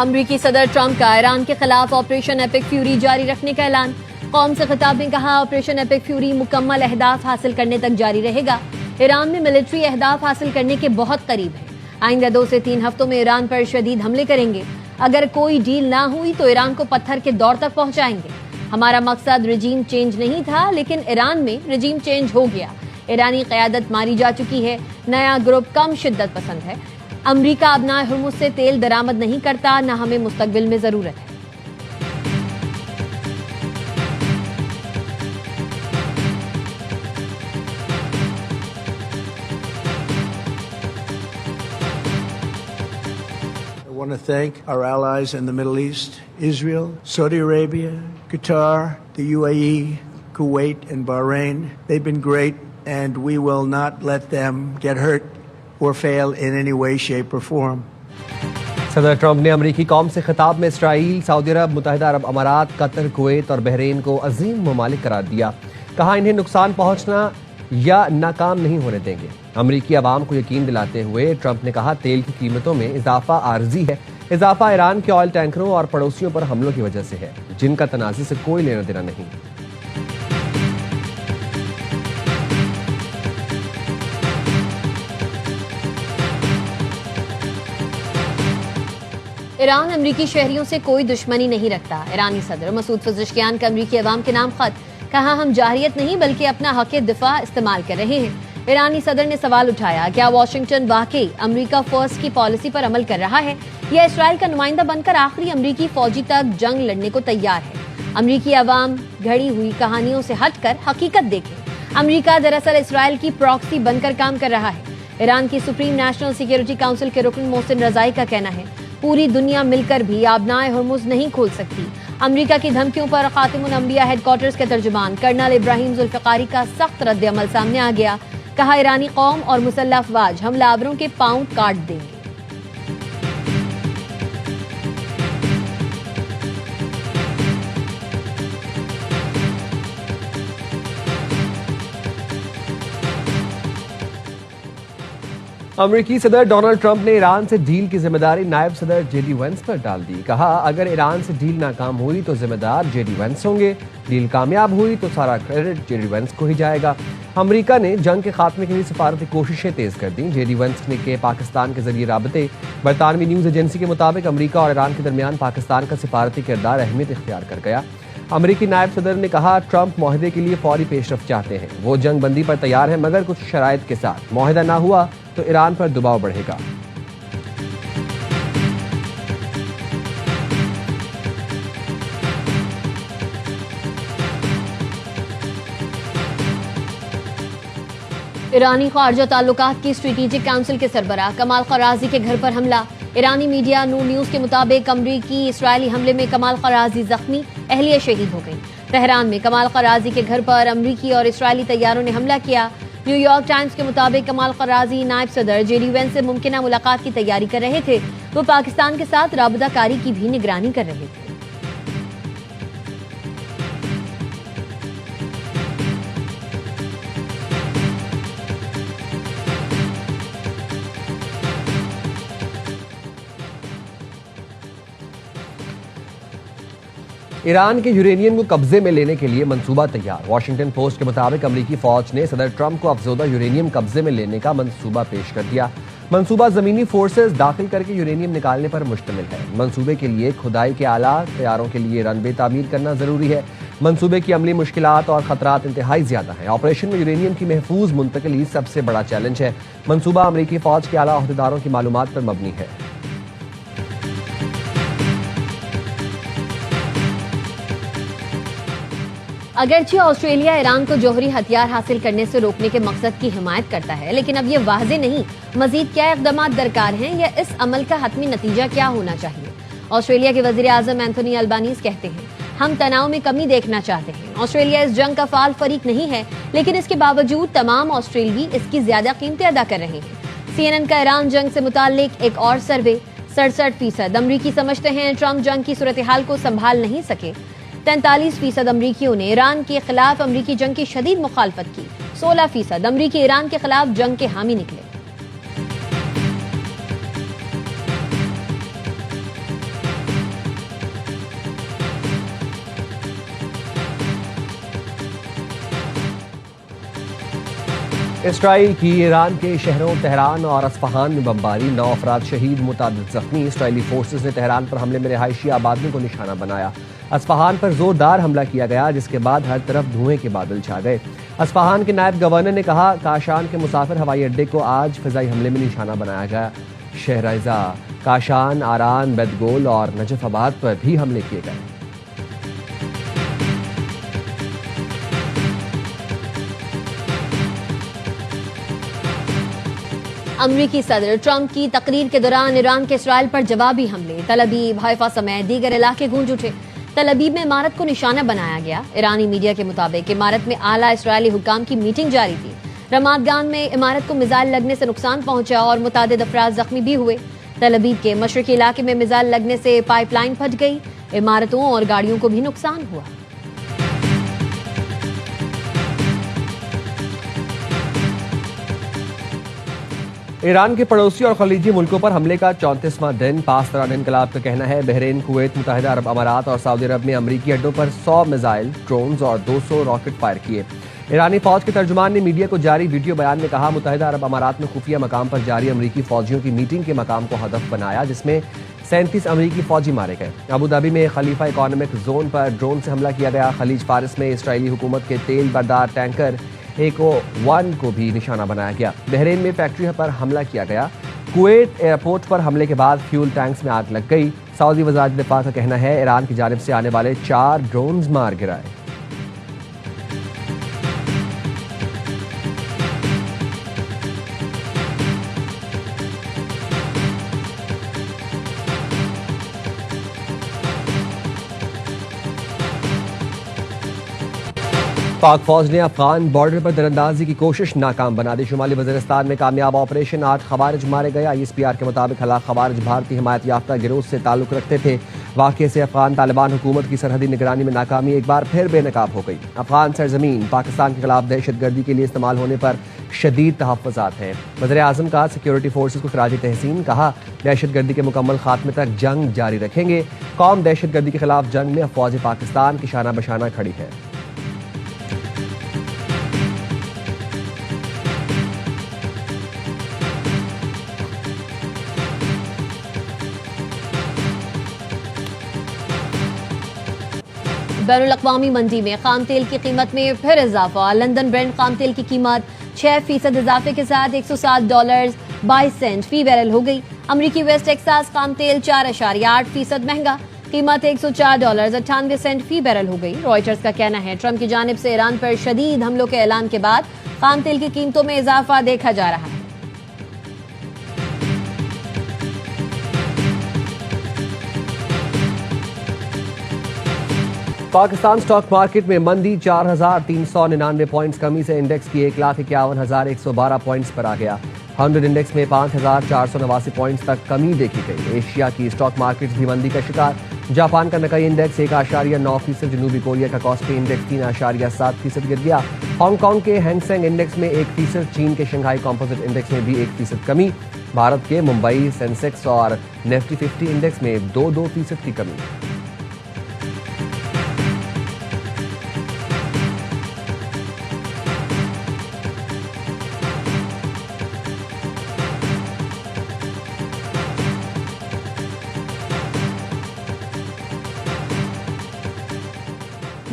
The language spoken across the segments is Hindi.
अमरीकी सदर ट्रंप का ईरान के खिलाफ ऑपरेशन एपिक फ्यूरी जारी रखने का ऐलान। कौम से खिताब में कहा, ऑपरेशन एपिक फ्यूरी मुकम्मल अहदाफ हासिल करने तक जारी रहेगा। ईरान में मिलिट्री अहदाफ हासिल करने के बहुत करीब है। आइंदा 2 से 3 हफ्तों में ईरान पर शदीद हमले करेंगे। अगर कोई डील ना हुई तो ईरान को पत्थर के दौर तक पहुंचाएंगे। हमारा मकसद रजीम चेंज नहीं था, लेकिन ईरान में रजीम चेंज हो गया। ईरानी क़यादत मारी जा चुकी है। नया ग्रुप कम शिद्दत पसंद है। अमरीका अब ना हुर्मुज़ से तेल दरामद नहीं करता, ना हमें मुस्तकबिल में जरूरत है। I want to thank our allies in the Middle East, Israel, Saudi Arabia, Qatar, the UAE, Kuwait, and Bahrain. They've been great, and we will not let them get hurt or fail in any way, shape, or form. सदर ट्रंप ने अमरीकी कौम से खिताब में इसराइल, सऊदी अरब, मुत्तहिदा अरब अमारात, कतर, कुवैत और बहरीन को अजीम ममालिक करार दिया। कहा, इन्हें नुकसान पहुंचना या नाकाम नहीं होने देंगे। अमरीकी अवाम को यकीन दिलाते हुए ट्रंप ने कहा, तेल की कीमतों में इजाफा आर्जी है। इजाफा ईरान के ऑयल टैंकरों और पड़ोसियों पर हमलों की वजह से है, जिनका तनाज़े से कोई लेना देना नहीं। ईरान अमरीकी शहरियों से कोई दुश्मनी नहीं रखता। ईरानी सदर मसूद पज़ेश्कियान का अमरीकी अवाम के नाम खत। कहा, हम जाहिरियत नहीं बल्कि अपना हक दिफा इस्तेमाल कर रहे हैं। ईरानी सदर ने सवाल उठाया, क्या वाशिंगटन वाकई अमरीका फर्स्ट की पॉलिसी पर अमल कर रहा है या इसराइल का नुमाइंदा बनकर आखिरी अमरीकी फौजी तक जंग लड़ने को तैयार है। अमरीकी अवाम घड़ी हुई कहानियों से हटकर हकीकत देखें। अमरीका दरअसल इसराइल की प्रॉक्सी बनकर काम कर रहा है। ईरान की सुप्रीम नेशनल सिक्योरिटी काउंसिल के रुकन मोहसिन रजाई का कहना है, पूरी दुनिया मिलकर भी आबनाए हुर्मुज़ नहीं खोल सकती। अमरीका की धमकियों पर खातिमुल अंबिया हेडक्वार्टर्स के तर्जुमान कर्नल इब्राहिम जुल्फ़िकारी का सख्त रद्द-ए-अमल सामने आ गया। कहा, ईरानी कौम और मुसल्लह अफवाज हमलावरों के पांव काट देंगे। अमरीकी सदर डोनाल्ड ट्रंप ने ईरान से डील की जिम्मेदारी नायब सदर जेडी वेंस पर डाल दी। कहा, अगर ईरान से डील नाकाम हुई तो जिम्मेदार जेडी वेंस होंगे। डील कामयाब हुई तो सारा क्रेडिट जेडी वेंस को ही जाएगा। अमरीका ने जंग के खात्मे के लिए सिफारती कोशिशें तेज कर दी। जेडी वेंस ने के पाकिस्तान के जरिए राबते। बरतानवी न्यूज एजेंसी के मुताबिक अमरीका और ईरान के दरमियान पाकिस्तान का सिफारती किरदार अहमियत इख्तियार कर गया। अमरीकी नायब सदर ने कहा, ट्रंप माहदे के लिए फौरी पेशरफ चाहते हैं। वो जंग बंदी पर तैयार है, मगर कुछ शराइत के साथ। माहदा ना हुआ तो ईरान पर दबाव बढ़ेगा। ईरानी खारजा ताल्लुकात की स्ट्रेटेजिक काउंसिल के सरबराह कमाल खराजी के घर पर हमला। ईरानी मीडिया नूर न्यूज के मुताबिक अमरीकी इसराइली हमले में कमाल खराजी जख्मी, अहलिया शहीद हो गई। तेहरान में कमाल खराजी के घर पर अमरीकी और इसराइली तैयारों ने हमला किया। न्यूयॉर्क टाइम्स के मुताबिक कमाल खराजी नायब सदर जेडी वेंस से मुमकिना मुलाकात की तैयारी कर रहे थे। वो पाकिस्तान के साथ राबताकारी की भी निगरानी कर रहे थे। ईरान के यूरेनियम को कब्जे में लेने के लिए मंसूबा तैयार। वाशिंगटन पोस्ट के मुताबिक अमरीकी फौज ने सदर ट्रंप को अफजोदा यूरेनियम कब्जे में लेने का मंसूबा पेश कर दिया। मंसूबा जमीनी फोर्सेस दाखिल करके यूरेनियम निकालने पर मुश्तमिल है। मंसूबे के लिए खुदाई के आला तैयारों के लिए रनवे तामीर करना जरूरी है। मंसूबे की अमली मुश्किलात और खतरात इंतहाई ज्यादा है। ऑपरेशन में यूरेनियम की महफूज मुंतकली सबसे बड़ा चैलेंज है। मंसूबा अमरीकी फौज के आला अहदेदारों की मालूमात पर मबनी है। अगरचे ऑस्ट्रेलिया ईरान को जौहरी हथियार हासिल करने से रोकने के मकसद की हिमायत करता है, लेकिन अब ये वाज़ेह नहीं मजीद क्या इक़दाम दरकार हैं या इस अमल का हतमी नतीजा क्या होना चाहिए। ऑस्ट्रेलिया के वज़ीर आज़म एंथोनी अल्बानीज़ कहते हैं, हम तनाव में कमी देखना चाहते हैं। ऑस्ट्रेलिया इस जंग का फाल फरीक नहीं है, लेकिन इसके बावजूद तमाम ऑस्ट्रेलियाई इसकी ज्यादा कीमतें अदा कर रहे हैं। CNN का ईरान जंग से मुताल्लिक एक और सर्वे, 67% अमरीकी समझते हैं ट्रंप जंग की सूरत हाल को संभाल नहीं सके। 43% अमरीकियों ने ईरान के खिलाफ अमरीकी जंग की शदीद मुखालफत की। 16% अमरीकी ईरान के खिलाफ जंग के हामी निकले। . . . . . . . . . . . . . . . . . . . . . . . . . . . . . . . . . . . . . . . . . . . . . . . . . . . . . . . . इसराइल की ईरान के शहरों तेहरान और अस्फहान में बमबारी, 9 अफराद शहीद, मुताबिद जख्मी। इसराइली फोर्सेस ने तेहरान पर हमले में रिहायशी आबादियों को निशाना बनाया। अस्फहान पर जोरदार हमला किया गया, जिसके बाद हर तरफ धुएं के बादल छा गए। अस्फहान के नायब गवर्नर ने कहा, काशान के मुसाफिर हवाई अड्डे को आज फिजाई हमले में निशाना बनाया गया। शहराइजा, काशान, आरान, बेदगोल और नजफाबाद पर भी हमले किए गए। अमरीकी सदर ट्रंप की तकरीर के दौरान ईरान के इसराइल पर जवाबी हमले, तल अवीव, हाइफा समेत दीगर इलाके गूंज उठे। तल अवीव में इमारत को निशाना बनाया गया। ईरानी मीडिया के मुताबिक इमारत में आला इसराइली हुक्काम की मीटिंग जारी थी। रमात गान में इमारत को मिसाइल लगने से नुकसान पहुंचा और मुतादिद अफराद जख्मी भी हुए। तल अवीव के मशरकी इलाके में मिसाइल लगने से पाइपलाइन फट गई। इमारतों और गाड़ियों को भी नुकसान हुआ। ईरान के पड़ोसी और खलीजी मुल्कों पर हमले का 34वां दिन। पासदारान इनकलाब का कहना है, बहरीन, कुवैत, मुत्तहिदा अरब अमारात और सऊदी अरब में अमरीकी अड्डों पर 100 मिसाइल, ड्रोन्स और 200 रॉकेट फायर किए। ईरानी फौज के तर्जुमान ने मीडिया को जारी वीडियो बयान में कहा, मुत्तहिदा अरब अमारात में खुफिया मकाम पर जारी अमरीकी फौजियों की मीटिंग के मकाम को हदफ बनाया, जिसमें 37 अमरीकी फौजी मारे गए। अबू धाबी में खलीफा इकोनॉमिक जोन पर ड्रोन से हमला किया गया। खलीज फारिस में इसराइली हुकूमत के तेल बरदार टैंकर ECO-1 को भी निशाना बनाया गया। बहरीन में फैक्ट्री पर हमला किया गया। कुवैत एयरपोर्ट पर हमले के बाद फ्यूल टैंक्स में आग लग गई। सऊदी वज़ारत दिफा का कहना है, ईरान की जानिब से आने वाले 4 ड्रोन्स मार गिराए। पाक फौज ने अफगान बॉर्डर पर दरअंदाजी की कोशिश नाकाम बना दी। शुमाली वज़ीरिस्तान में कामयाब ऑपरेशन, 8 खवारिज मारे गए। ISPR के मुताबिक हलाक खवारिज भारतीय हिमायत याफ्ता गिरोह से ताल्लुक रखते थे। वाक़े से अफगान तालिबान हुकूमत की सरहदी निगरानी में नाकामी एक बार फिर बेनकाब हो गई। अफगान सरजमीन पाकिस्तान के खिलाफ दहशतगर्दी के लिए इस्तेमाल होने पर शदीद तहफ़्फ़ुज़ात हैं। वज़ीर-ए-आज़म का सिक्योरिटी फोर्सेस को खराज तहसीन, कहा, दहशतगर्दी के मुकम्मल खात्मे तक जंग जारी रखेंगे। कौम दहशतगर्दी के खिलाफ जंग में फ़ौज पाकिस्तान की शाना बशाना खड़ी है। बैनुल-अक़वामी मंडी में खाम तेल की कीमत में फिर इजाफा। लंदन ब्रेंट खाम तेल की कीमत 6% इजाफे के साथ $107.22 फी बैरल हो गई। अमरीकी वेस्ट टेक्सास खाम तेल 4.8% महंगा, कीमत $104.98 फी बैरल हो गई। रॉयटर्स का कहना है, ट्रंप की जानिब से ईरान पर शदीद हमलों के ऐलान के बाद खाम तेल की कीमतों में इजाफा देखा जा रहा है। पाकिस्तान स्टॉक मार्केट में मंदी, 4,399 पॉइंट्स कमी से इंडेक्स की 1,51,112 पॉइंट्स पर आ गया। 100 इंडेक्स में 5,489 पॉइंट्स तक कमी देखी गई। एशिया की स्टॉक मार्केट्स भी मंदी का शिकार। जापान का निकाई इंडेक्स 1.9%, जनूबी कोरिया का कॉस्पी इंडेक्स 3.7% गिर गया। हांगकांग के हैंगसेंग इंडेक्स में 1%, चीन के शंघाई कॉम्पोजिट इंडेक्स में भी 1% कमी। भारत के मुंबई सेंसेक्स और निफ्टी 50 इंडेक्स में 2% की कमी।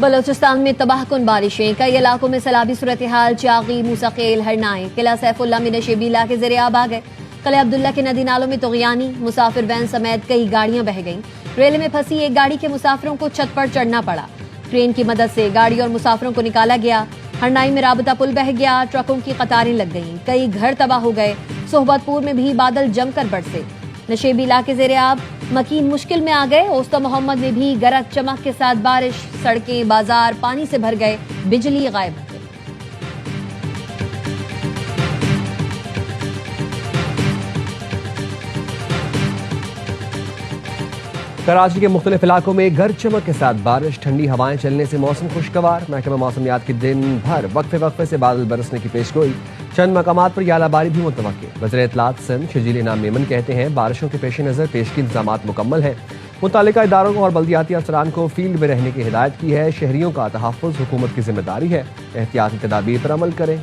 बलोचिस्तान में तबाहकुन बारिशें, कई इलाकों में सैलाबी सूरत हाल। चागी, मूसाखेल, हरनाई, किला सैफुल्ला में नशेबी इलाके ज़ेरे-आब आ गए। किला अब्दुल्ला के नदी नालों में तुग़यानी, मुसाफिर वैन समेत कई गाड़ियां बह गईं। रेल में फंसी एक गाड़ी के मुसाफिरों को छत पर चढ़ना पड़ा। क्रेन की मदद से गाड़ी और मुसाफिरों को निकाला गया। हरनाई में राबता पुल बह गया, ट्रकों की कतारें लग गईं, कई घर तबाह हो गए। सोहबतपुर में भी बादल जमकर बरसे। नशेबी इलाके ज़ेरे-आब, मकीन मुश्किल में आ गए। ओस्ता मोहम्मद में भी गरज चमक के साथ बारिश, सड़कें, बाजार पानी से भर गए, बिजली गायब हो गई। कराची के मुख्तलिफ इलाकों में गरज चमक के साथ बारिश, ठंडी हवाएं चलने से मौसम खुशगवार। महकमा मौसमियात के दिन भर वक्फे से बादल बरसने की पेशगोई। चंद मकामात पर यालाबारी भी मुतवक्के। वज़ीर इत्तलात सिंध शजील इनाम मेमन कहते हैं, बारिशों के पेश नज़र पेशगी इंतजामात मुकम्मल है। मुतालिका इदारों और बल्दियाती अफसरान को फील्ड में रहने की हिदायत की है। शहरियों का तहफ़्फ़ुज़ हुकूमत की जिम्मेदारी है, एहतियाती तदाबीर पर अमल करें।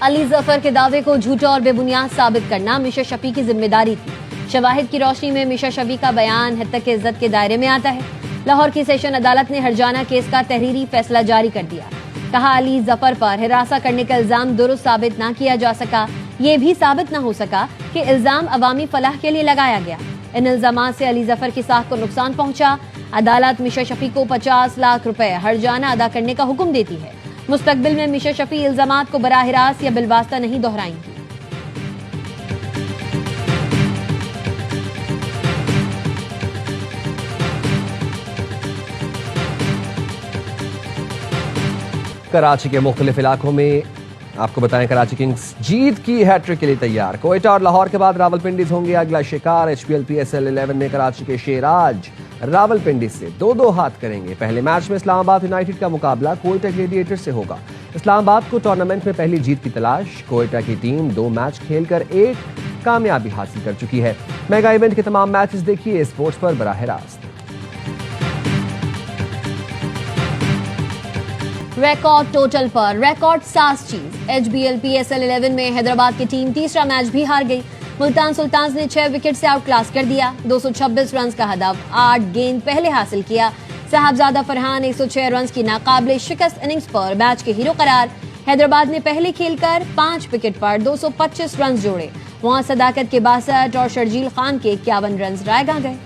अली जफर के दावे को झूठा और बेबुनियाद साबित करना मिशा शफी की जिम्मेदारी थी। शवाहिद की रोशनी में मिशा शफी का बयान हद तक इज्जत के दायरे में आता है। लाहौर की सेशन अदालत ने हरजाना केस का तहरीरी फैसला जारी कर दिया। कहा, अली जफर पर हिरासा करने का इल्जाम दुरुस्त साबित न किया जा सका। ये भी साबित न हो सका कि इल्जाम अवामी फलाह के लिए लगाया गया। इन इल्जामात से अली जफर की साख को नुकसान पहुंचा। अदालत मिशा शफी को 50 लाख रुपए हरजाना अदा करने का हुक्म देती है। मुस्तकबिल में मिशा शफी इल्जामात को बराह रास्त या बिलवास्ता नहीं दोहराएंगी। कराची के मुख्तलिफ इलाकों में आपको बताएं, कराची किंग्स जीत की हैट्रिक के लिए तैयार। कोयटा और लाहौर के बाद रावलपिंडी होंगे अगला शिकार। HPL PSL 11 में कराची के शेर आज रावलपिंडी से 2-2 हाथ करेंगे। पहले मैच में इस्लामाबाद यूनाइटेड का मुकाबला कोयटा ग्लेडिएटर से होगा। इस्लामाबाद को टूर्नामेंट में पहली जीत की तलाश। कोयटा की टीम 2 मैच खेलकर 1 कामयाबी हासिल कर चुकी है। मेगा इवेंट के तमाम मैचेस देखिए स्पोर्ट्स पर बराह रास्त। रिकॉर्ड टोटल पर रिकॉर्ड सास चीज। HBL PSL 11 में हैदराबाद की टीम तीसरा मैच भी हार गई। मुल्तान सुल्तान्स ने 6 विकेट से आउट क्लास कर दिया। 226 रन का हदफ 8 गेंद पहले हासिल किया। साहबजादा फरहान 106 रन की नाकाबिले शिकस्त इनिंग्स पर मैच के हीरो करार। हैदराबाद ने पहले खेलकर 5 विकेट पर 225 रन जोड़े। वहां सदाकत के 62 और शर्जील खान के 51 रन रायगा गए।